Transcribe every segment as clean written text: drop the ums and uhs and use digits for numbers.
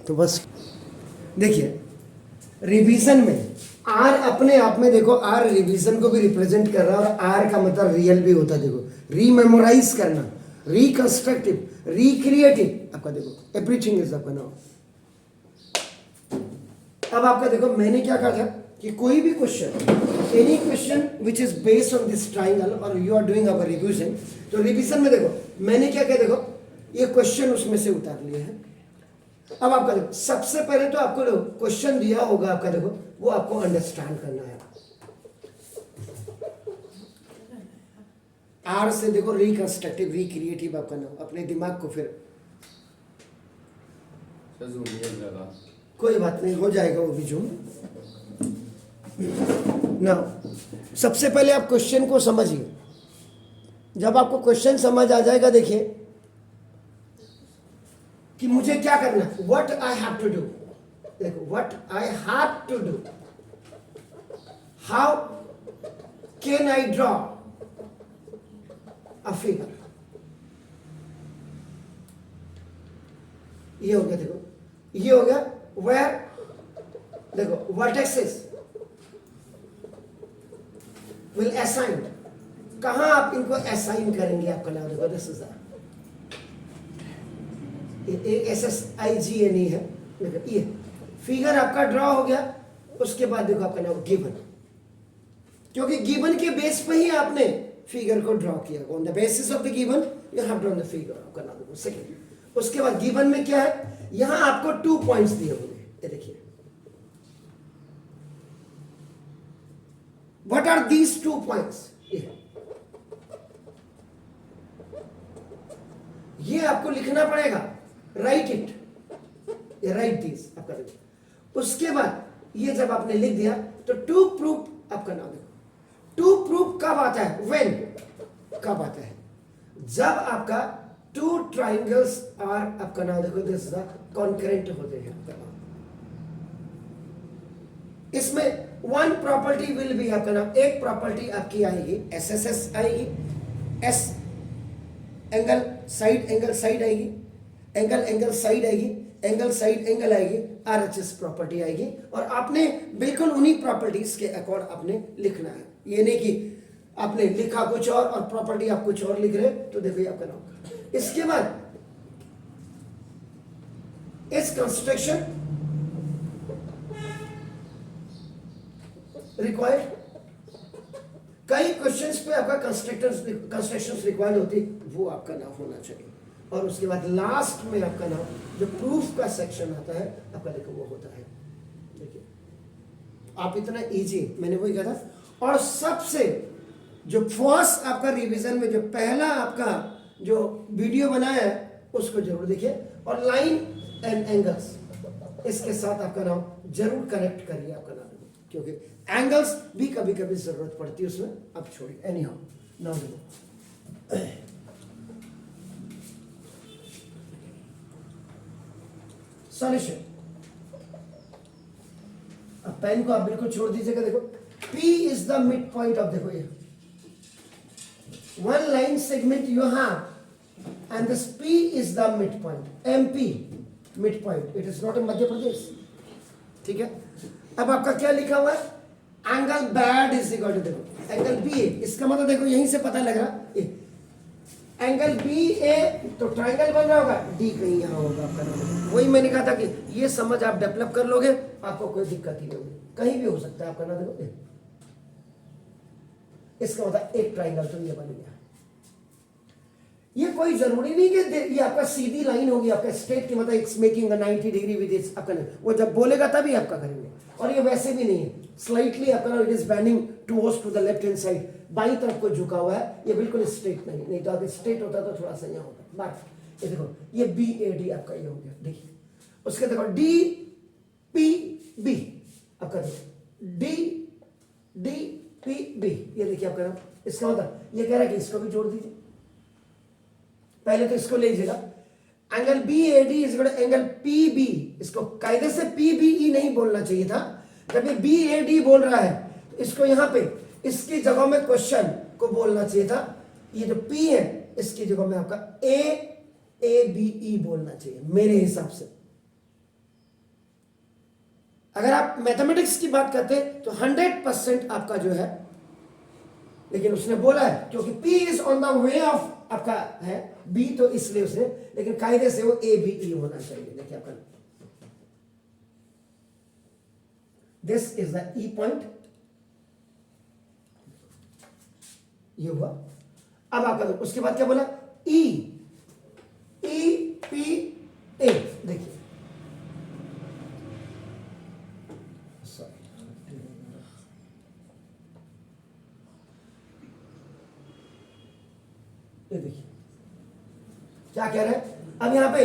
तो बस देखिए रिवीजन में आर अपने आप में देखो, आर रिवीजन को भी रिप्रेजेंट कर रहा है और आर का मतलब रियल भी होता है। देखो रीमेमोराइज करना, रिकंस्ट्रक्टिव, रिक्रिएटिव, आपका देखो एवरीथिंग इज आपका नाउ। अब आपका देखो मैंने क्या कहा था कि कोई भी question, any question which is based on this triangle और you are doing our revision, तो रिवीजन में देखो मैंने क्या किया, देखो ये क्वेश्चन उसमें से उतार लिए हैं। अब आपका देखो सबसे पहले तो आपको क्वेश्चन दिया होगा, आपका देखो वो आपको अंडरस्टैंड करना है। आर से देखो रिकंस्ट्रक्टिव, रिक्रिएटिव आपका नाम, अपने दिमाग को फिर कोई बात नहीं, हो जाएगा वो भी जो ना। सबसे पहले आप क्वेश्चन को समझिए। जब आपको क्वेश्चन समझ आ जाएगा, देखिए कि मुझे क्या करना है, what I have to do. देखो what I have to do, how can I draw a figure. ये हो गया, देखो ये हो गया वेयर, देखो वर्टेक्सेस विल असाइन, कहां आप इनको असाइन करेंगे आपका नाम, देखो दिस इज SSIGNE है। देखो ये फिगर आपका ड्रॉ हो गया, उसके बाद देखो आपका नाम गिवन, क्योंकि गिवन के बेस पे ही आपने फिगर को ड्रॉ किया। On the basis of the given you have drawn the figure, आपका नाम देखो सेकंड। उसके बाद गिवन में क्या है, यहां आपको 2 पॉइंट्स दिए होंगे, ये देखिए व्हाट आर दीज 2 पॉइंट्स। ये आपको लिखना पड़ेगा, राइट इट, ये राइट दिस आपका देखो। उसके बाद ये जब आपने लिख दिया तो टू प्रूफ आपका नाम देखो, टू प्रूफ कब आता है, व्हेन, कब आता है, जब आपका 2 ट्राइंगल्स आर आपका नाम देखो दिस द कॉन्करेंट होते हैं आपका नाम। इसमें 1 प्रॉपर्टी विल बी आपका नाम, एक प्रॉपर्टी आपकी आएगी SSS आएगी, S एंगल साइड आएगी, एंगल साइड आएगी, एंगल साइड एंगल आएगी, RHS प्रॉपर्टी आएगी। और आपने बिल्कुल उन्हीं प्रॉपर्टीज के अकॉर्ड आपने लिखना है। ये नहीं कि आपने लिखा कुछ और प्रॉपर्टी आप कुछ और लिख रहे, तो देखो ये आपका नाम। इसके बाद इस कंस्ट्रक्शन रिक्वायर्ड, कई क्वेश्चंस पे आपका कंस्ट्रक्शंस रिक्वायर्ड होती, वो आपका नाम होना चाहिए। और उसके बाद लास्ट में आपका नाम जो प्रूफ का सेक्शन आता है आपका देखो वो होता है। देखिए आप इतना इजी, मैंने वही कहा था। और सबसे जो फर्स्ट आपका रिवीजन में जो पहला आपका जो वीडियो बनाया है उसको जरूर देखिए, और लाइन एंड एंगल्स इसके साथ आपका नाम जरूर कनेक्ट करिए आपका नाम, क्योंकि एंगल्स भी कभी कभी जरूरत पड़ती है उसमें, आप छोड़िए। एनी हाउ नाउ देखो सॉल्यूशन। अब पेन को आप बिल्कुल छोड़ दीजिएगा। देखो P is the mid point of, देखो ये 1 line segment you have and this P is the mid point, MP mid point, it is not in Madhya Pradesh, ठीक है। अब आपका क्या लिखा हुआ है, angle bad is equal to, देखो एंगल BA, इसका मतलब देखो यहीं से पता लग रहा एंगल BA, तो ट्राइंगल बन रहा होगा, D कहीं यहां होगा आपका नाम। वही मैंने कहा था कि ये समझ आप डेवलप कर लोगे, आपको कोई दिक्कत ही नहीं होगी, कहीं भी हो सकता है आपका नाम। देखो इसका मतलब एक ट्राइंगल तो ये बन गया। ये कोई जरूरी नहीं कि ये आपका सीधी लाइन होगी, आपका स्ट्रेट की मतलब it's making 90 degree with its आपका, वो जब बोलेगा तभी आपका करेंगे। और ये वैसे भी नहीं है, स्लाइटली आपका it is bending towards to the left hand side, बाई तरफ को झुका हुआ है, ये बिल्कुल स्ट्रेट नहीं तो अगर स्ट्रेट होता तो थोड़ा सा यहाँ होता। बट ये देखो ये BAD आपका ये हो गया, देखिए। उसके देखो DPB आपका, देखो DPB, ये देखिए आपका, इसका मतलब ये कह रहा है कि इसको भी जोड़ दीजिए। पहले तो इसको ले लीजिएगा, angle BAD is angle PB, इसको कायदे से PBE नहीं बोलना चाहिए था। जब ये BAD बोल रहा है तो इसको यहां पे इसकी जगह में क्वेश्चन को बोलना चाहिए था। ये जो P है इसकी जगह में आपका ABE बोलना चाहिए मेरे हिसाब से। अगर आप मैथमेटिक्स की बात करते तो 100% आपका जो है, लेकिन उसने बोला है क्योंकि P is on the way of आपका है B, तो इसलिए उसने, लेकिन कायदे से वो ABE होना चाहिए। देखिए आपका this is the E point, ये हुआ। अब आपका उसके बाद क्या बोला, EPA, देखिए ये देखिए क्या कह रहे हैं। अब यहां पे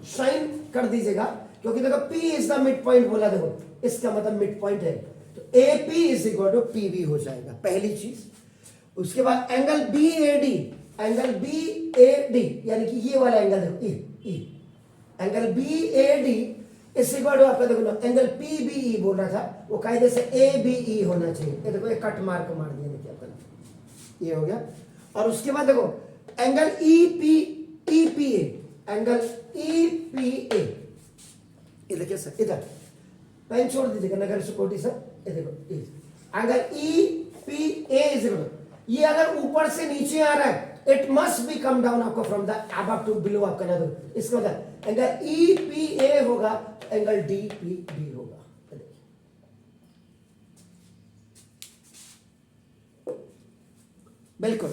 साइन कर दीजिएगा क्योंकि देखो P is the mid point बोला, देखो इसका मतलब मिड पॉइंट है, तो AP is equal to PB हो जाएगा, पहली चीज। उसके बाद एंगल BAD, एंगल BAD यानी कि ये वाला एंगल देखो E, एंगल BAD इस इक्वल टू आपका देखो ना एंगल PBE बोल रहा था, वो कायदे से ABE होना चाहिए। ये देखो ये कट मार्क मार दिया, देखिए आपका ये हो गया। और उसके बाद देखो एंगल EPA, एंगल EPA, ये देखिए सर, इधर पेन छोड़ दीजिएगा नगर सुकोटी सर, ये देखो एंगल EPA इज इक्वल, ये अगर ऊपर से नीचे आ रहा है it must be come down आपको from the above to below आपका ना, इसका मतलब एंगल EPA होगा, एंगल DPB होगा। बिल्कुल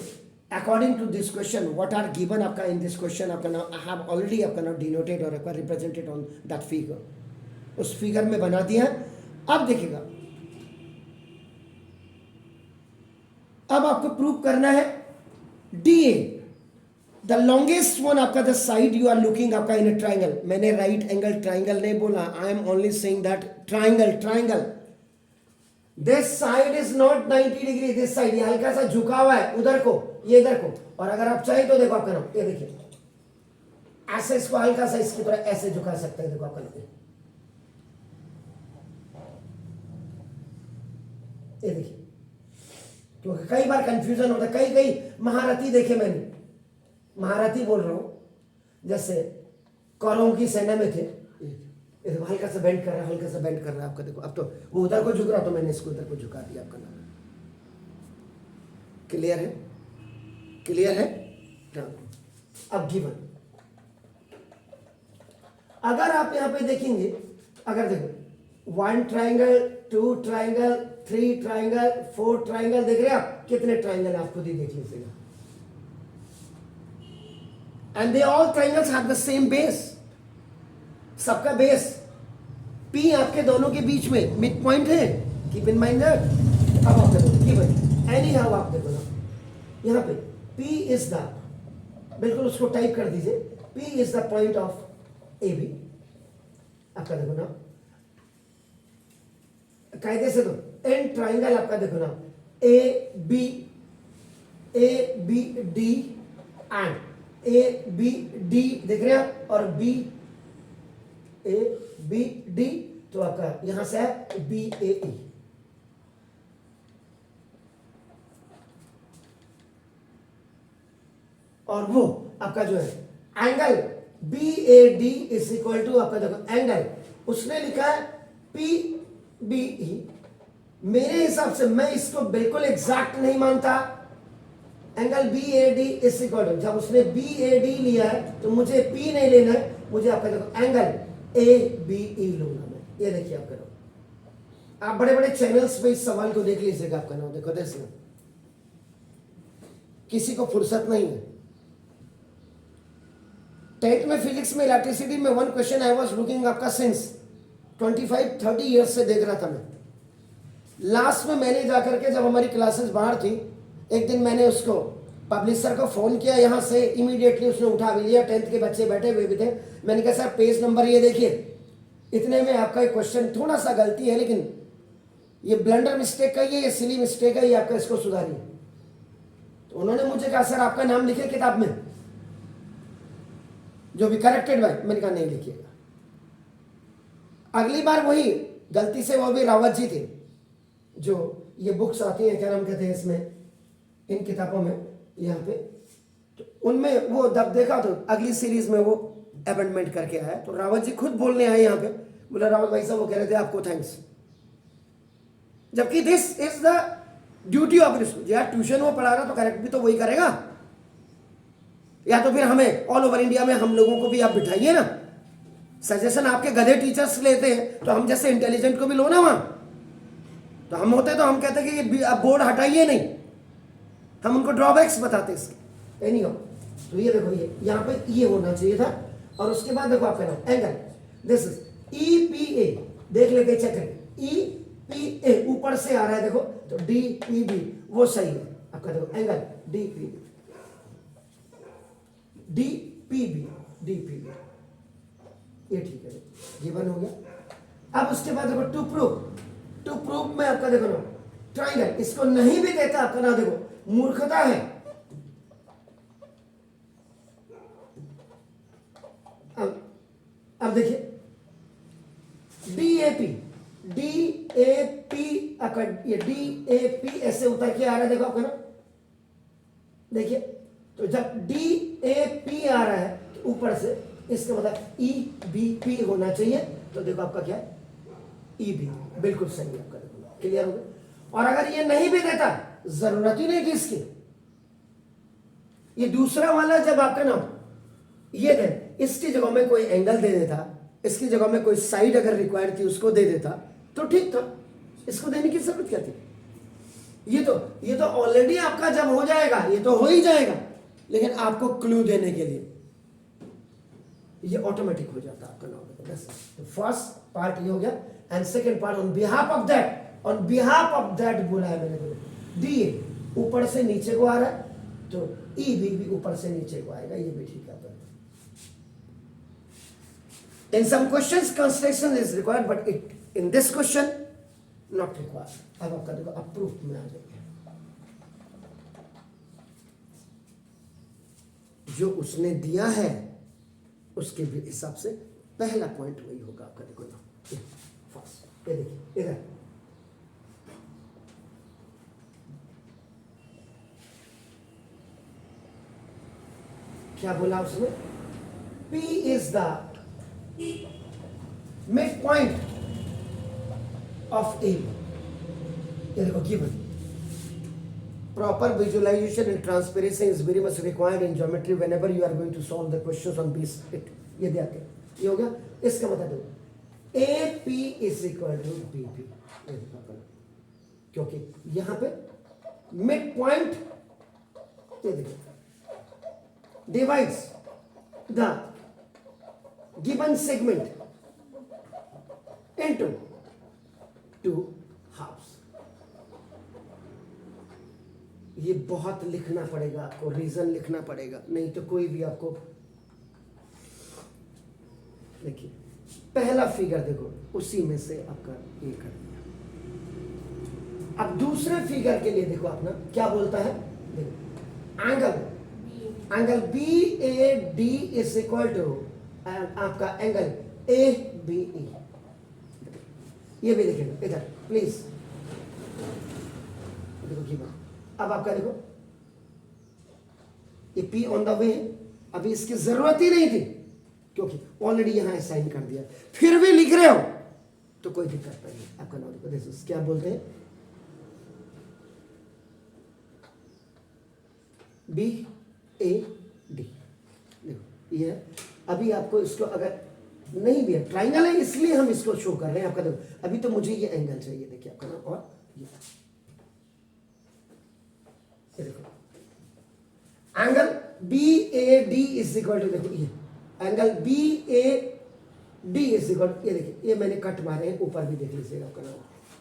according to this question what are given आपका इन दिस क्वेश्चन, आपका नाउ आई हैव ऑलरेडी आपका नाउ डिनोटेड और आपका रिप्रेजेंटेड ऑन दैट फिगर, उस फिगर में बना दिया। अब देखिएगा, अब आपको प्रूव करना है DA, द लॉन्गेस्ट वन आपका the side you are looking आपका इन ए ट्राइंगल, मैंने राइट एंगल ट्राइंगल नहीं बोला, I am only saying that triangle, this side is not 90 degree, this side ये हल्का सा झुका हुआ है उधर को, ये इधर को। और अगर आप चाहे तो देखो आपका नाम, ये देखिए ऐसे इसको हल्का सा इसकी तरह ऐसे झुका सकते हैं, देखो आपका नाम, ये देखिए, क्योंकि कई बार कंफ्यूजन होता है, कई महारथी देखे मैंने, महारथी बोल रहा हूं, जैसे कौरवों की सेना में थे, हल्का सा बेंड कर रहा है, हल्का सा बेंड कर रहा है आपका, देखो अब तो वो उधर को झुक रहा, तो मैंने इसको उधर को झुका दिया आपका नाम। क्लियर है, क्लियर है। अब गिवन, अगर आप यहां पे देखेंगे, अगर देखो 1 ट्राइंगल 2 ट्राइंगल 3 ट्राइंगल 4 ट्राइंगल, देख रहे हैं आप कितने ट्राइंगल, आप खुद ही देख लीजिएगा, and they all triangles have the same base, सबका बेस P आपके दोनों के बीच में मिड पॉइंट है, कीप इन माइंड दैट। अब आप देखो गिवन एनी हाउ, आप देखो ना यहां पे P इज द, बिल्कुल उसको टाइप कर दीजिए, P is the point of AB, आपका देखो ना कायदे से, तो एन ट्राइंगल आपका देखो ना ABD एंड ABD देख रहे हैं आप, और BABD, तो आपका यहां से है BAE, और वो आपका जो है angle BAD is equal to आपका देखो एंगल, उसने लिखा है PBE, मेरे हिसाब से मैं इसको बिल्कुल एग्जैक्ट नहीं मानता, angle BAD is equal to, जब उसने BAD लिया है तो मुझे P नहीं लेना है, मुझे आपका देखो एंगल ABE लूंगा मैं, ये देखिए आपका नाम, आप बड़े बड़े चैनल्स पे इस सवाल को देख लीजिएगा आपका नाम, देखो देखिए किसी को फुर्सत नहीं है। 10th में फिजिक्स में इलेक्ट्रिसिटी में 1 क्वेश्चन आई वाज लुकिंग आपका सिंस 25-30 ईयर्स से देख रहा था मैं, लास्ट में मैंने जाकर के, जब हमारी क्लासेस बाहर थी, एक दिन मैंने उसको पब्लिशर को फोन किया यहाँ से, इमीडिएटली उसने उठा भी लिया, 10th के बच्चे बैठे हुए भी थे, मैंने कहा सर पेज नंबर ये देखिए, इतने में आपका एक क्वेश्चन थोड़ा सा गलती है, लेकिन ये ब्लंडर मिस्टेक का ये सिली मिस्टेक है, ये आपका इसको सुधारिए। तो उन्होंने मुझे कहा सर आपका नाम लिखे किताब में जो भी करेक्टेड बाय, मैंने कहा नहीं लिखिएगा। अगली बार वही गलती से, वो भी रावत जी थे, जो ये बुक्स आती हैं, क्या नाम कहते हैं इसमें, इन किताबों में यहाँ पे, तो उनमें वो जब देखा तो अगली सीरीज में वो अमेंडमेंट करके आया, तो रावत जी खुद बोलने आए यहाँ पे, बोला राहुल भाई साहब वो कह रहे थे आपको थैंक्स, जबकि this is the duty of school. यार ट्यूशन वो पढ़ा रहा तो करेक्ट भी तो वही करेगा, या तो फिर हमें ऑल ओवर इंडिया में हम लोगों को भी आप बिठाइए ना। सजेशन आपके गधे टीचर्स लेते हैं तो हम जैसे इंटेलिजेंट को भी लो ना वहां। तो हम होते तो हम कहते कि ये आप बोर्ड हटाइए नहीं, हम उनको ड्रॉबैक्स बताते इसके। एनी हो, तो ये देखो ये यहाँ पे ये होना चाहिए था। और उसके बाद देखो आपका नाम एंगल, दिस इज EPA, देख लेते चेक करें EPA ऊपर से आ रहा है देखो, तो DPB वो सही है आपका। देखो एंगल DPB ये ठीक है, ये बन हो गया। अब उसके बाद देखो टू प्रूफ में आपका देखो ना ट्राइंगल, इसको नहीं भी देता आपका ना, देखो मूर्खता है। अब देखिए DAP आपका ये DAP ऐसे उतर के आ रहा है देखो आपका ना, देखिए तो जब DAP आ रहा है तो ऊपर से इसका मतलब EBP होना चाहिए। तो देखो आपका क्या है EB, बिल्कुल सही है आपका, देखो क्लियर हो गया। और अगर ये नहीं भी देता जरूरत ही नहीं थी इसकी, ये दूसरा वाला जब आपका ना ये दे, इसकी जगह में कोई एंगल दे देता, इसकी जगह में कोई साइड अगर रिक्वायर्ड थी उसको दे देता तो ठीक था, इसको देने की जरूरत क्या थी। ये तो ऑलरेडी आपका जब हो जाएगा ये तो हो ही जाएगा, लेकिन आपको क्लू देने के लिए ये ऑटोमेटिक हो जाता आपका नाम। तो फर्स्ट पार्ट ये हो गया, and second part on behalf of that बोला है मैंने। DA ऊपर से नीचे को आ रहा है तो EB भी ऊपर से नीचे को आएगा, ये भी ठीक है। In some questions construction is required, but in this question not required. अब आपका देखो अब प्रूफ में आ जाएंगे, जो उसने दिया है उसके हिसाब से पहला पॉइंट वही होगा आपका। देखो ना फर्स्ट ये देखिए इधर क्या बोला उसने, P is the midpoint of A। ये देखो given proper visualization and transparency is very much required in geometry whenever you are going to solve the questions on base it। ये दिया क्या, ये हो गया। इसका मतलब देखो AP is equal to BP, ये देखो क्योंकि यहां पे मिड पॉइंट ये देखो divides the given segment into two halves। ये बहुत लिखना पड़ेगा आपको, रीजन लिखना पड़ेगा, नहीं तो कोई भी आपको। देखिए पहला फिगर देखो उसी में से आपका ये कर दिया। अब दूसरे फिगर के लिए देखो अपना क्या बोलता है, देखो angle BAD is equal to आपका एंगल ABE। ये भी देखेगा इधर प्लीज, देखो गिवन। अब आपका देखो ये P ऑन द वे है, अभी इसकी जरूरत ही नहीं थी क्योंकि ऑलरेडी यहां साइन कर दिया, फिर भी लिख रहे हो तो कोई दिक्कत नहीं। आपका नाम देखो, देखो क्या बोलते हैं BAD, देखो ये अभी आपको इसको अगर नहीं भी है, ट्राइंगल है इसलिए हम इसको शो कर रहे हैं। आपका देखो अभी तो मुझे ये एंगल चाहिए, देखिए आपका नाम, और ये देखो angle BAD is equal to, देखो ये एंगल BAD इज इक्वल, ये देखिए ये मैंने कट मारे हैं, ऊपर भी देख लीजिएगा आपका नाम।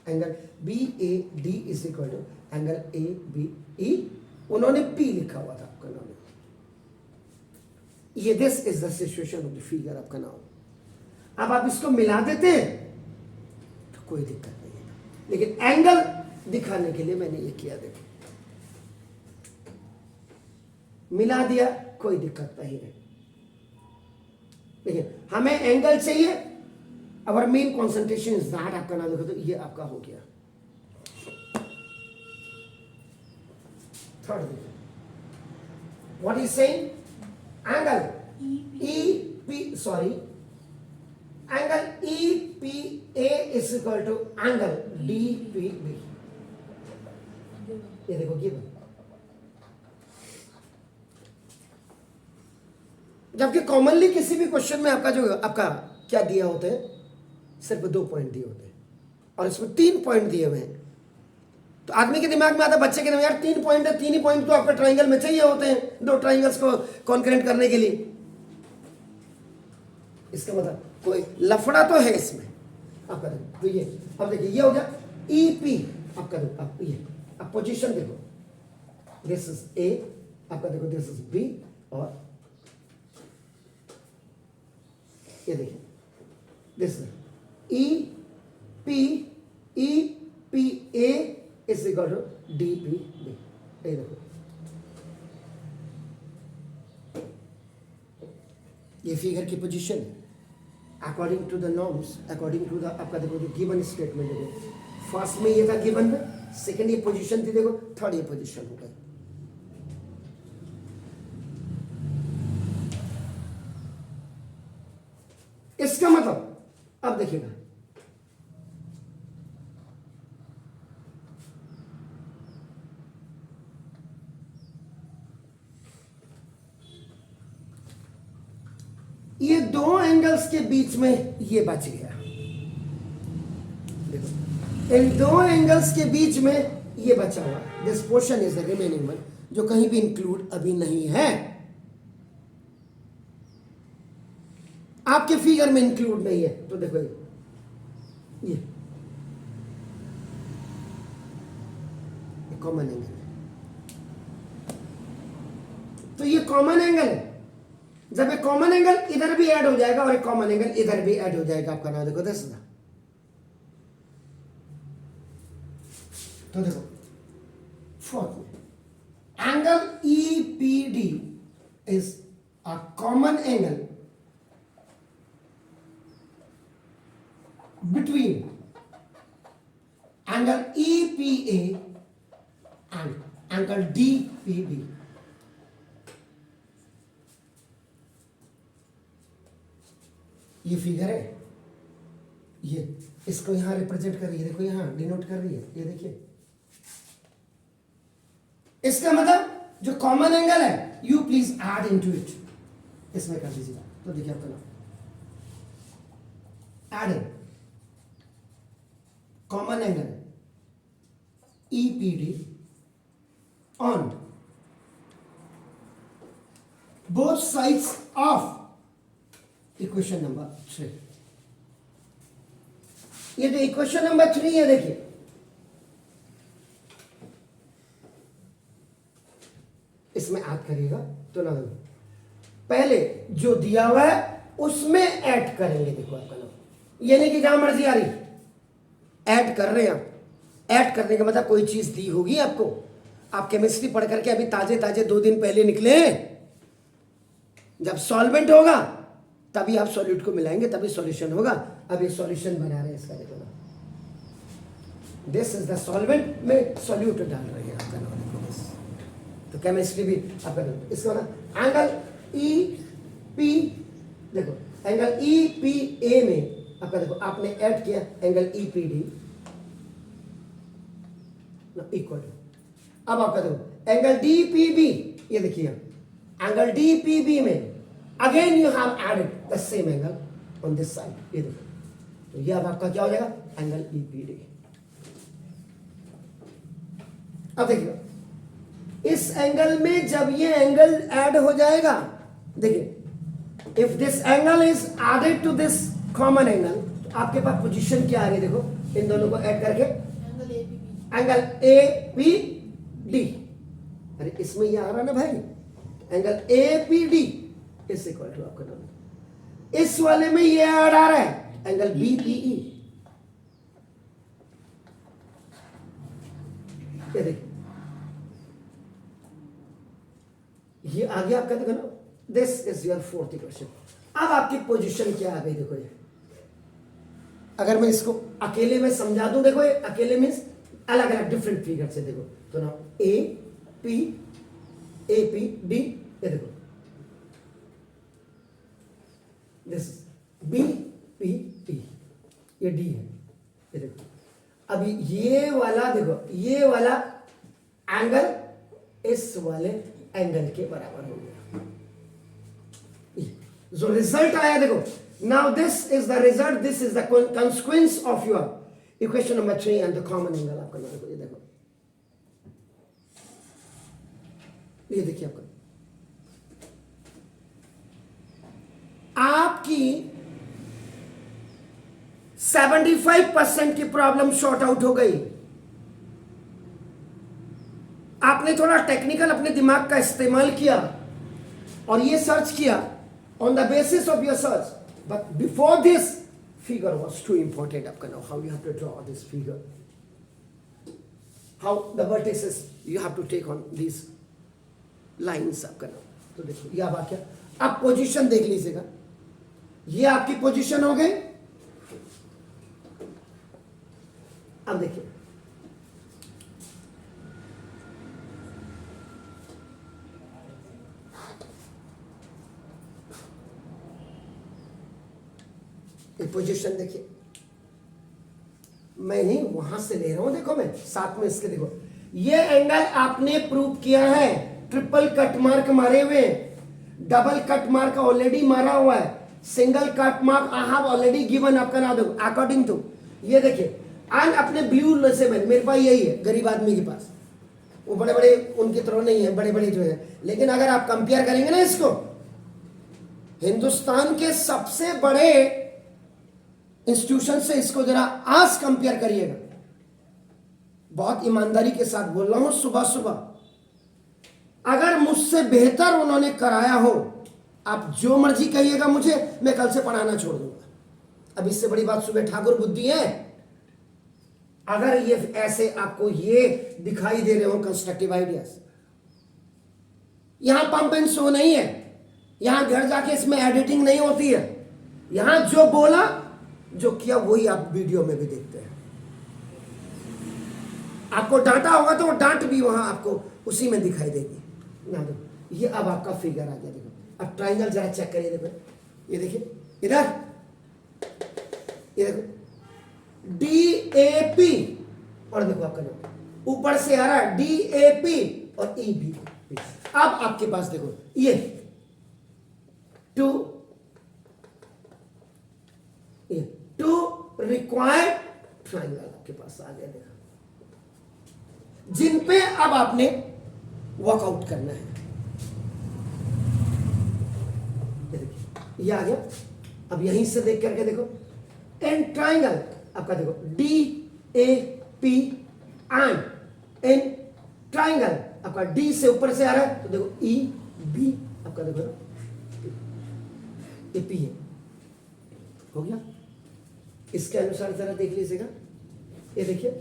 Angle BAD is equal to angle ABE, उन्होंने P लिखा हुआ था आपका नाम। ये this is the situation of the figure आपका नाम। अब आप इसको मिला देते हैं तो कोई दिक्कत नहीं है, लेकिन एंगल दिखाने के लिए मैंने ये किया, देखो मिला दिया कोई दिक्कत नहीं है, लेकिन हमें एंगल चाहिए। Our main concentration is that, आपका नाम देखो तो ये आपका हो गया। थर्ड देखो what is saying, angle EP sorry angle E P A is equal to angle D P B. ये देखो गिवन, जबकि कॉमनली किसी भी क्वेश्चन में आपका जो आपका क्या दिया होते हैं, सिर्फ 2 पॉइंट दिए होते हैं और इसमें 3 पॉइंट दिए हुए हैं। तो आदमी के दिमाग में आता है, बच्चे के दिमाग में, यार 3 पॉइंट है, 3 ही पॉइंट तो आपका ट्राइंगल में चाहिए होते हैं 2 ट्राइंगल्स को कॉन्करेंट करने के लिए। इसका मतलब कोई लफड़ा तो है इसमें आपका। देखो तो ये अब देखिए, ये हो गया ई पी आपका। देखो आप ये अब पोजीशन देखो, दिस इज ए आपका, देखो दिस इज बी, और ये देखिए this E P A is equal to D P B. ये देखो, ये फिगर की पोजीशन है according to the norms, according to the आपका देखो जो गिवन स्टेटमेंट है। फर्स्ट में ये था गिवन में, सेकंड ये पोजीशन थी, देखो थर्ड ये पोजीशन हो गई। इसका मतलब अब देखिएगा, ये 2 एंगल्स के बीच में ये बच गया। देखो इन 2 एंगल्स के बीच में ये बचा हुआ, this portion is the remaining one, जो कहीं भी इंक्लूड अभी नहीं है, आपके फिगर में इंक्लूड नहीं है। तो देखो ये कॉमन एंगल है, तो ये कॉमन एंगल है। जब एक कॉमन एंगल इधर भी ऐड हो जाएगा और एक कॉमन एंगल इधर भी ऐड हो जाएगा, आपका नाम देखो दस। तो देखो fourth angle E P D is a common angle between angle E P A and angle D P B. ये फिगर है, ये इसको यहां रिप्रेजेंट कर रही है, देखो यहां डिनोट कर रही है, ये देखिए। इसका मतलब जो कॉमन एंगल है, you please add into it, इसमें कर दीजिएगा। तो देखिए आपका नाम add common angle E P D on both sides of equation number 3। ये जो इक्वेशन नंबर 3 है, देखिए इसमें ऐड करिएगा। तो ना पहले जो दिया हुआ है उसमें ऐड करेंगे। देखो आपका नाम, ये नहीं कि जहां मर्जी आ रही ऐड कर रहे हैं आप। ऐड करने का मतलब कोई चीज दी होगी आपको, आप केमिस्ट्री पढ़ करके अभी ताजे ताजे 2 दिन पहले निकले हैं। जब सॉल्वेंट होगा तभी आप सॉल्यूट को मिलाएंगे, तभी सॉल्यूशन होगा। अभी सॉल्यूशन बना रहे हैं इसका, देखो ना, दिस इज द सॉल्वेंट में सॉल्यूट डाल रहे हैं आपका नाम, देखो बस। तो केमिस्ट्री भी आपका इसका ना एंगल ई पी, देखो एंगल ई पी ए में आपका देखो आपने ऐड किया angle E P D equal to, अब आपका देखो एंगल डी पी बी, ये देखिए एंगल डी पी बी में again you have added the same angle on this side, ये देखो। तो ये अब आपका क्या हो जाएगा, एंगल ई पी डी। अब देखिए इस एंगल में जब ये एंगल ऐड हो जाएगा, देखिए if this angle is added to this common angle, तो आपके पास पोजीशन क्या आ रही है, देखो इन दोनों को ऐड करके एंगल ए पी डी। अरे इसमें ये आ रहा ना भाई, angle A P D is equal to आपका नाम, इस वाले में ये ऐड आ रहा है एंगल बी पी ई। ये देखिए ये आ गया आपका, देखो ना, this is your fourth equation. अब आपकी पोजीशन क्या आ गई, देखो ये अगर मैं इसको अकेले में समझा दूं, देखो ये अकेले मीन्स अलग अलग डिफरेंट फिगर से, देखो तो ना ए पी डी, ये देखो दिस बी पी पी, ये डी है, ये देखो। अभी ये वाला देखो, ये वाला एंगल इस वाले एंगल के बराबर हो गया। जो रिजल्ट आया देखो, now this is the result, this is the consequence of your equation number 3 and the common angle आपका देखो, ये देखो, ये देखिए आपका, आपकी 75% की प्रॉब्लम शॉर्ट आउट हो गई। आपने थोड़ा टेक्निकल अपने दिमाग का इस्तेमाल किया और ये सर्च किया on the basis of your search, but before this figure was too important. आपका know how you have to draw this figure, how the vertices you have to take on this lines आपका know. तो देखो ये अब क्या, आप position देख लीजिएगा, ये आपकी पोजीशन हो गई। अब देखिए ये पोजीशन देखिए, मैं नहीं वहां से ले रहा हूं, देखो मैं साथ में इसके देखो, ये एंगल आपने प्रूव किया है, ट्रिपल कट मार्क मारे हुए, डबल कट मार्क ऑलरेडी मारा हुआ है, single cut mark I have already given आपका नाम देखो अकॉर्डिंग टू, ये देखिए एंड अपने ब्लू से मेरे पास यही है, गरीब आदमी के पास, वो बड़े बड़े उनकी तरह नहीं है, बड़े बड़े जो है, लेकिन अगर आप कंपेयर करेंगे ना इसको हिंदुस्तान के सबसे बड़े इंस्टीट्यूशन से, इसको जरा आज कंपेयर करिएगा, बहुत ईमानदारी के साथ बोल रहा हूं, सुबह सुबह अगर मुझसे बेहतर उन्होंने कराया हो, आप जो मर्जी कहिएगा मुझे, मैं कल से पढ़ाना छोड़ दूंगा। अब इससे बड़ी बात सुबह ठाकुर बुद्धि है। अगर ये ऐसे आपको ये दिखाई दे रहे हो कंस्ट्रक्टिव आइडियाज, यहां पंप एंड शो नहीं है, यहां घर जाके इसमें एडिटिंग नहीं होती है, यहां जो बोला जो किया वही आप वीडियो में भी देखते हैं। आपको डांटा होगा तो वो डांट भी वहां आपको उसी में दिखाई देगी। ये अब आपका फिगर आ गया, देखो अब ट्राइंगल जरा चेक करिए, देखो ये देखिए इधर, ये देखो DAP और देखो आपका नाम ऊपर से आ रहा है DAP और EB। अब आपके पास देखो ये टू रिक्वायर्ड ट्राइंगल आपके पास आ गया, देखो जिन पे अब आपने वर्कआउट करना है। ये देखिए ये आ गया। अब यहीं से देख करके देखो एन ट्राइंगल आपका देखो DAP एंड एन ट्राइंगल आपका D से ऊपर से आ रहा है तो देखो EB आपका देखो ये P है, हो गया। इसके अनुसार जरा देख लीजिएगा, ये देखिए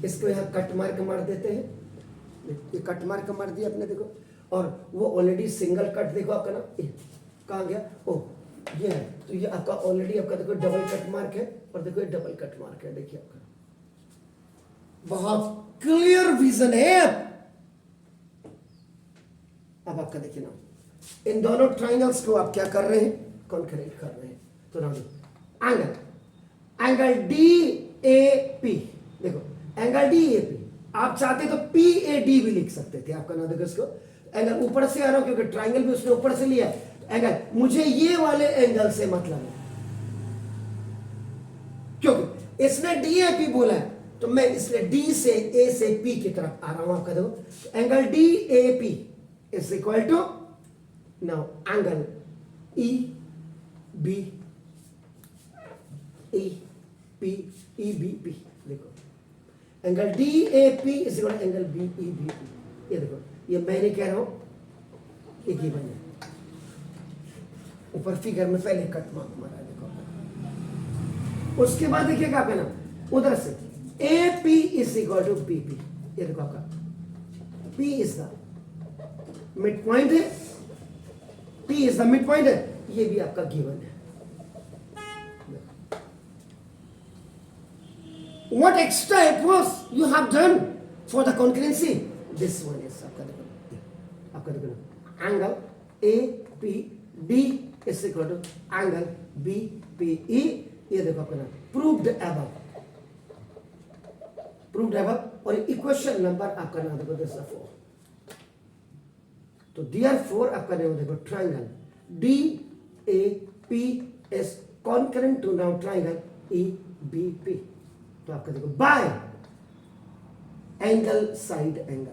इसको यहाँ कट मार्क मार देते हैं, ये कट मार्क मार दिया आपने देखो, और वो ऑलरेडी सिंगल कट देखो आपका ना कहाँ गया, ओ ये है, तो ये आपका ऑलरेडी आपका देखो डबल कट मार्क है, और देखो ये डबल कट मार्क है, देखिए आपका बहुत क्लियर विजन है। अब आपका देखिए ना इन दोनों ट्राइंगल्स को आप क्या कर रहे हैं, कॉन्करेट कर रहे हैं। तो ना एंगल DAP देखो, एंगल DAP आप चाहते तो PAD भी लिख सकते थे, आपका ना देखो इसको एंगल ऊपर से आ रहा हो क्योंकि ट्राइंगल भी उसने ऊपर से लिया एंगल, मुझे ये वाले एंगल से मतलब है क्योंकि इसने DAP बोला है, तो मैं इसलिए D से A से P की तरफ आ रहा हूं। आपका देखो angle DAP is equal to now angle EB EBP, देखो angle DAP is equal to angle BEBP। ये देखो ये मैं नहीं कह रहा हूं, ये गिवन है, ऊपर फिगर में पहले कट मार्क मारा है देखो। उसके बाद देखिए क्या कहना, उधर से AP is equal to BP, ये देखो आपका P is the mid point है, P is the mid point है, ये भी आपका गिवन है। What extra efforts you have done for the concurrency? This one is आपका देखो angle APD is equal to angle BEP PE, ये देखो आपका नाम प्रूव्ड एबव, प्रूव्ड एबव, और इक्वेशन नंबर आपका नाम देखो दिस 4। तो देयरफॉर आपका नाम देखो triangle DAP is concurrent to now triangle EBP। तो आपका देखो bye angle side angle,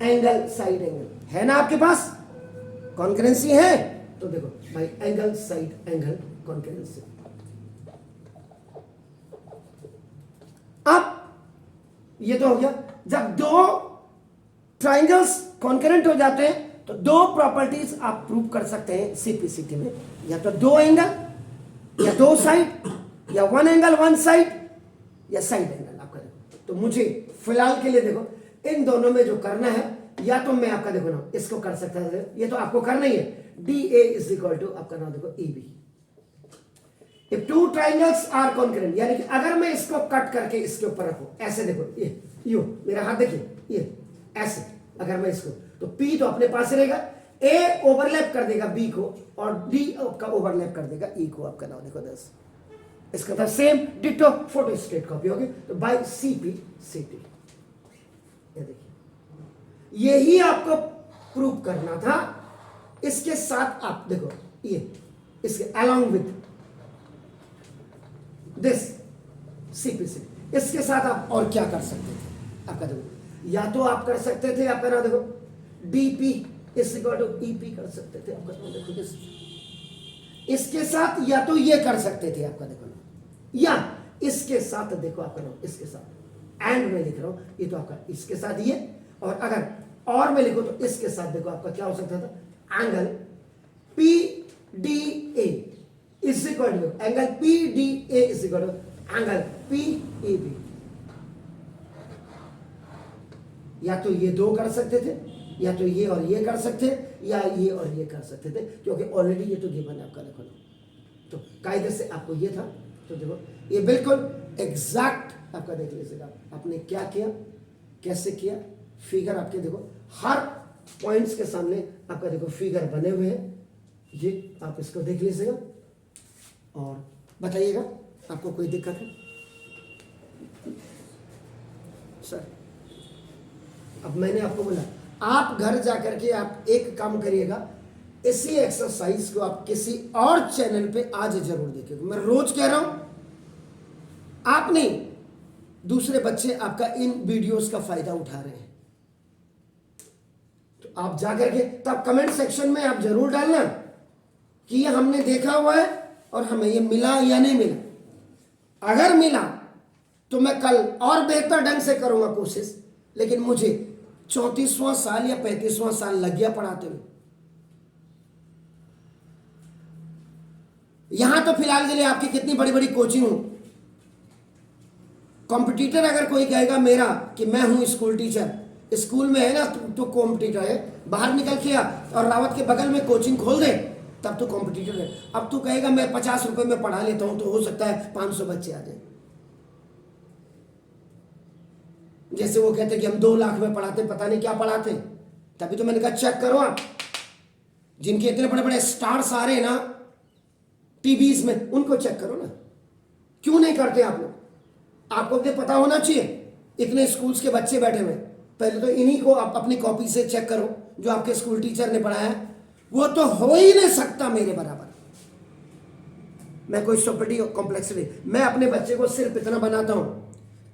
angle side angle है ना आपके पास, कॉन्करेंसी है, तो देखो bye angle side angle concurrency. अब ये तो हो गया, जब दो ट्राइंगल्स कॉन्करेंट हो जाते हैं तो दो प्रॉपर्टीज आप प्रूव कर सकते हैं CPCT में, या तो दो एंगल या दो साइड, या वन एंगल वन साइड, या साइड एंगल आपका देखो। तो मुझे फिलहाल के लिए देखो इन दोनों में जो करना है, या तो मैं आपका देखो ना इसको कर सकता है, ये तो आपको करना ही है, DA इज इक्वल टू आपका नाम देखो EB। If two triangles are concurrent, यानी कि अगर मैं इसको कट करके इसके ऊपर रखूं, ऐसे देखो ये यू मेरा हाथ देखिए, ये ऐसे अगर मैं इसको, तो P तो अपने पास रहेगा, A ओवरलैप कर देगा B को, और D का ओवरलैप कर देगा E को, आपका नाम देखो 10। इसका था सेम डिटो फोटोस्टेट कॉपी होगी, तो बाय CPCT। ये देखिए, यही आपको प्रूव करना था। इसके साथ आप देखो ये इसके अलोंग विद दिस CPCT, इसके साथ आप और क्या कर सकते थे आपका देखो, या तो आप कर सकते थे आपका नाम देखो DP is equal to EP कर सकते थे आपका नाम देखो दिस, इसके साथ या तो ये कर सकते थे आपका देखो, या इसके साथ देखो आपका नाम, इसके साथ एंड में लिख रहा हूं, ये तो आपका इसके साथ ये, और अगर और में लिखो तो इसके साथ देखो आपका क्या हो सकता था, angle PDA is equal to, angle PDA is equal to angle PEB। या तो ये दो कर सकते थे, या तो ये और ये कर सकते, या ये और ये कर सकते थे, क्योंकि ऑलरेडी ये तो गिवन है आपका देखो ना। तो कायदे से आपको ये था, तो देखो ये बिल्कुल एग्जैक्ट आपका देख लीजिएगा आपने क्या किया, कैसे किया, फिगर आपके देखो हर पॉइंट्स के सामने आपका देखो फिगर बने हुए हैं, ये आप इसको देख लीजिएगा और बताइएगा आपको कोई दिक्कत है सर। अब मैंने आपको बोला आप घर जाकर के आप एक काम करिएगा, इसी एक्सरसाइज को आप किसी और चैनल पे आज जरूर देखिएगा। मैं रोज कह रहा हूं, आप नहीं दूसरे बच्चे आपका इन वीडियोस का फायदा उठा रहे हैं, तो आप जाकर के तब कमेंट सेक्शन में आप जरूर डालना कि ये हमने देखा हुआ है और हमें ये मिला या नहीं मिला। अगर मिला तो मैं कल और बेहतर ढंग से करूंगा कोशिश, लेकिन मुझे 34वां साल या 35वां साल लग गया पढ़ाते हुए। यहां तो फिलहाल के लिए आपकी कितनी बड़ी बड़ी कोचिंग हूं, कॉम्पिटिटर अगर कोई कहेगा मेरा कि मैं हूं स्कूल टीचर, स्कूल में है ना तो कॉम्पिटिटर है, बाहर निकल के और रावत के बगल में कोचिंग खोल दे तब तो कॉम्पिटिटर है। अब तू कहेगा मैं 50 रुपए में पढ़ा लेता हूं, तो हो सकता है 500 बच्चे आ जाए। जैसे वो कहते कि हम 2 लाख में पढ़ाते, पता नहीं क्या पढ़ाते। तभी तो मैंने कहा चेक करो आप, जिनके इतने बड़े बड़े स्टार्स आ रहे हैं ना टीवीज में, उनको चेक करो ना। क्यों नहीं करते आप लोग? आपको भी पता होना चाहिए, इतने स्कूल्स के बच्चे बैठे हुए, पहले तो इन्हीं को आप अपनी कॉपी से चेक करो जो आपके स्कूल टीचर ने पढ़ाया है। वो तो हो ही नहीं सकता मेरे बराबर। मैं कोई सुपरिटी कॉम्प्लेक्सिटी, मैं अपने बच्चे को सिर्फ इतना बनाता हूं,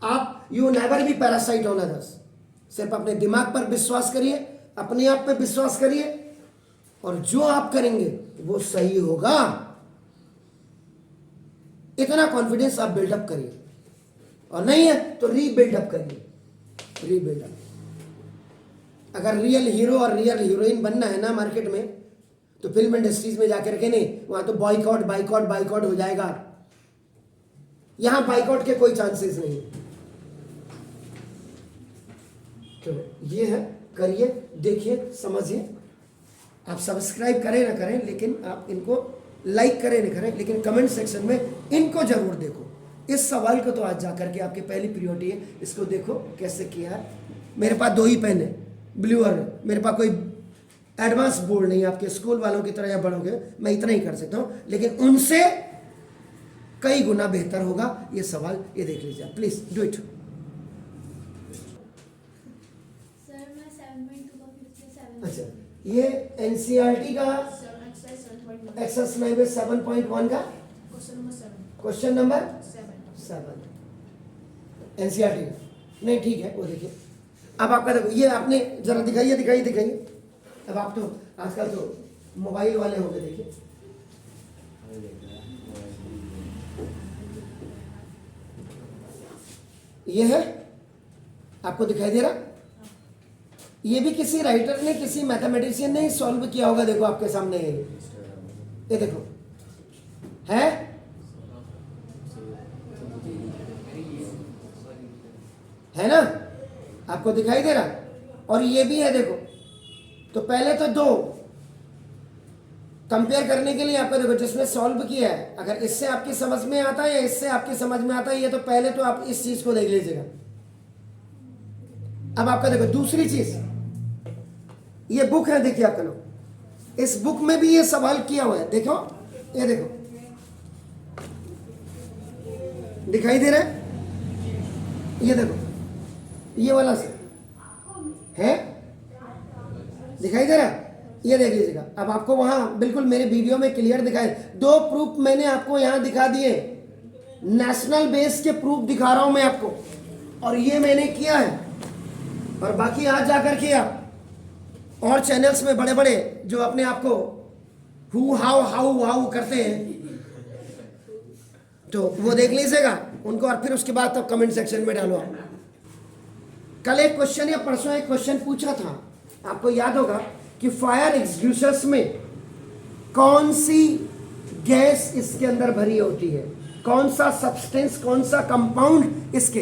आप you never be parasite on others. सिर्फ अपने दिमाग पर विश्वास करिए, अपने आप पे विश्वास करिए, और जो आप करेंगे वो सही होगा। इतना कॉन्फिडेंस आप बिल्डअप करिए, और नहीं है तो रीबिल्डअप करिए, रीबिल्डअप। अगर रियल हीरो और रियल हीरोइन बनना है ना मार्केट में, तो फिल्म इंडस्ट्रीज में जाकर के नहीं, वहां तो बॉयकॉट बाइकॉट बाइकॉट हो जाएगा। यहां बाइकॉट के कोई चांसेस नहीं। तो ये है, करिए, देखिए, समझिए। आप सब्सक्राइब करें ना करें, लेकिन आप इनको लाइक करें ना करें, लेकिन कमेंट सेक्शन में इनको जरूर देखो। इस सवाल को तो आज जाकर के आपकी पहली प्रियोरिटी है, इसको देखो कैसे किया है। मेरे पास 2 ही पेन है, ब्लू और मेरे पास कोई एडवांस बोर्ड नहीं, आपके स्कूल वालों की तरह या बड़ों के, मैं इतना ही कर सकता हूं, लेकिन उनसे कई गुना बेहतर होगा ये सवाल। ये देख लीजिए, प्लीज डू इट। सर मैं 7.2 का 57। अच्छा, ये एनसीईआरटी का एक्सरसाइज 7.1 का क्वेश्चन नंबर 7 एनसीईआरटी का। नहीं ठीक है, वो देखिए। अब आपका देखो, ये आपने जरा दिखाइए। अब आप तो आजकल तो मोबाइल वाले हो गए, देखिए। ये है, आपको दिखाई दे रहा? ये भी किसी राइटर ने, किसी मैथमेटिशियन ने सॉल्व किया होगा। देखो आपके सामने ये देखो है, ना? आपको दिखाई दे रहा? और ये भी है, देखो। तो पहले तो दो कंपेयर करने के लिए आपको देखो, जिसने सॉल्व किया है, अगर इससे आपकी समझ में आता है या इससे आपकी समझ में आता है, ये तो पहले तो आप इस चीज को देख लीजिएगा। अब आपका देखो दूसरी चीज, ये बुक है, देखिए आपका लोग, इस बुक में भी ये सवाल किया हुआ है। देखो, ये देखो, दिखाई दे रहा है? ये देखो, ये वाला से है, दिखाई दे रहा है? ये देख लीजिएगा। अब आपको वहां बिल्कुल मेरे वीडियो में क्लियर दिखाए, दो प्रूफ मैंने आपको यहां दिखा दिए, नेशनल बेस के प्रूफ दिखा रहा हूं मैं आपको, और ये मैंने किया है। और बाकी आज जाकर के आप और चैनल्स में बड़े बड़े जो अपने आप को हु हाउ वाउ करते हैं, तो वो देख लीजिएगा उनको, और फिर उसके बाद तब कमेंट सेक्शन में डालो आप। कल एक क्वेश्चन या परसों एक क्वेश्चन पूछा था, आपको याद होगा कि फायर एक्सटिंग्विशर्स में कौन सी गैस इसके अंदर भरी होती है, कौन सा सब्सटेंस, कौन सा कंपाउंड इसके,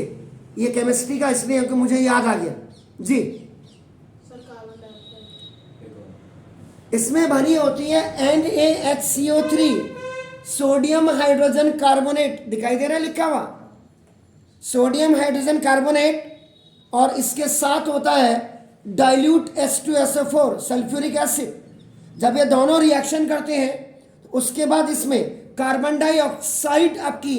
ये केमिस्ट्री का इसलिए कि मुझे याद आ गया जी। इसमें भरी होती है NaHCO3, सोडियम हाइड्रोजन कार्बोनेट, दिखाई दे रहा है लिखा हुआ, सोडियम हाइड्रोजन कार्बोनेट, और इसके साथ होता है डाइल्यूट H2SO4 सल्फ्यूरिक एसिड। जब ये दोनों रिएक्शन करते हैं तो उसके बाद इसमें कार्बन डाइऑक्साइड आपकी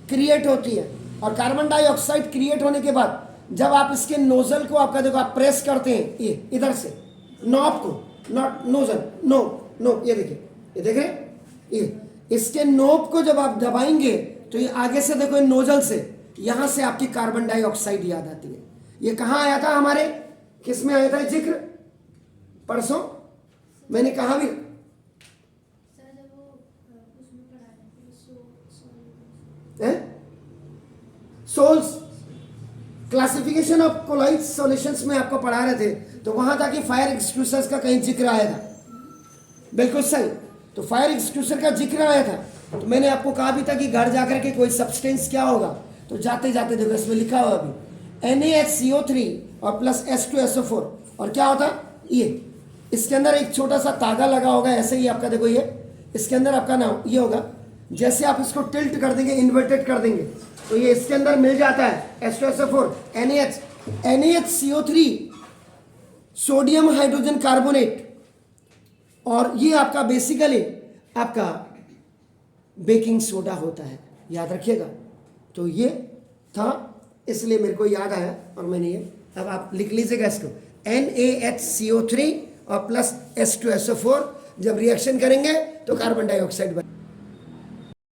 क्रिएट होती है, और कार्बन डाइऑक्साइड क्रिएट होने के बाद जब आप इसके नोजल को आपका देखो, आप प्रेस करते हैं ये इधर से नॉब को, नॉट नोजल, नो, ये देखिए, ये देख रहे हैं, ये इसके नोब को जब आप दबाएंगे तो ये आगे से देखो, नोजल से यहां से आपकी कार्बन डाइऑक्साइड याद आती है। ये कहां आया था हमारे, किस में आया था जिक्र? परसों मैंने कहा भी, sols classification of colloid solutions में आपको पढ़ा रहे थे, तो वहां था कि फायर एक्सटिंग्विशर्स का कहीं जिक्र आया था, बिल्कुल सही। तो फायर एक्सटिंग्विशर का जिक्र आया था, तो मैंने आपको कहा भी था कि घर जाकर के कोई सब्सटेंस क्या होगा, तो जाते जाते देखो इसमें लिखा हुआ अभी NaHCO3 और प्लस H2SO4, और क्या होता ये, इसके अंदर एक छोटा सा तागा लगा होगा, ऐसे ही आपका देखो, ये इसके अंदर आपका नाम ये होगा, जैसे आप इसको टिल्ट कर देंगे, इन्वर्टेड कर देंगे, तो ये इसके अंदर मिल जाता है H2SO4 NaHCO3 sodium hydrogen carbonate, और ये आपका बेसिकली आपका बेकिंग सोडा होता है, याद रखिएगा। तो ये था, इसलिए मेरे को याद आया और मैंने ये, अब आप लिख लीजिएगा इसको, NaHCO3 और प्लस H2SO4 जब रिएक्शन करेंगे तो कार्बन डाइऑक्साइड बन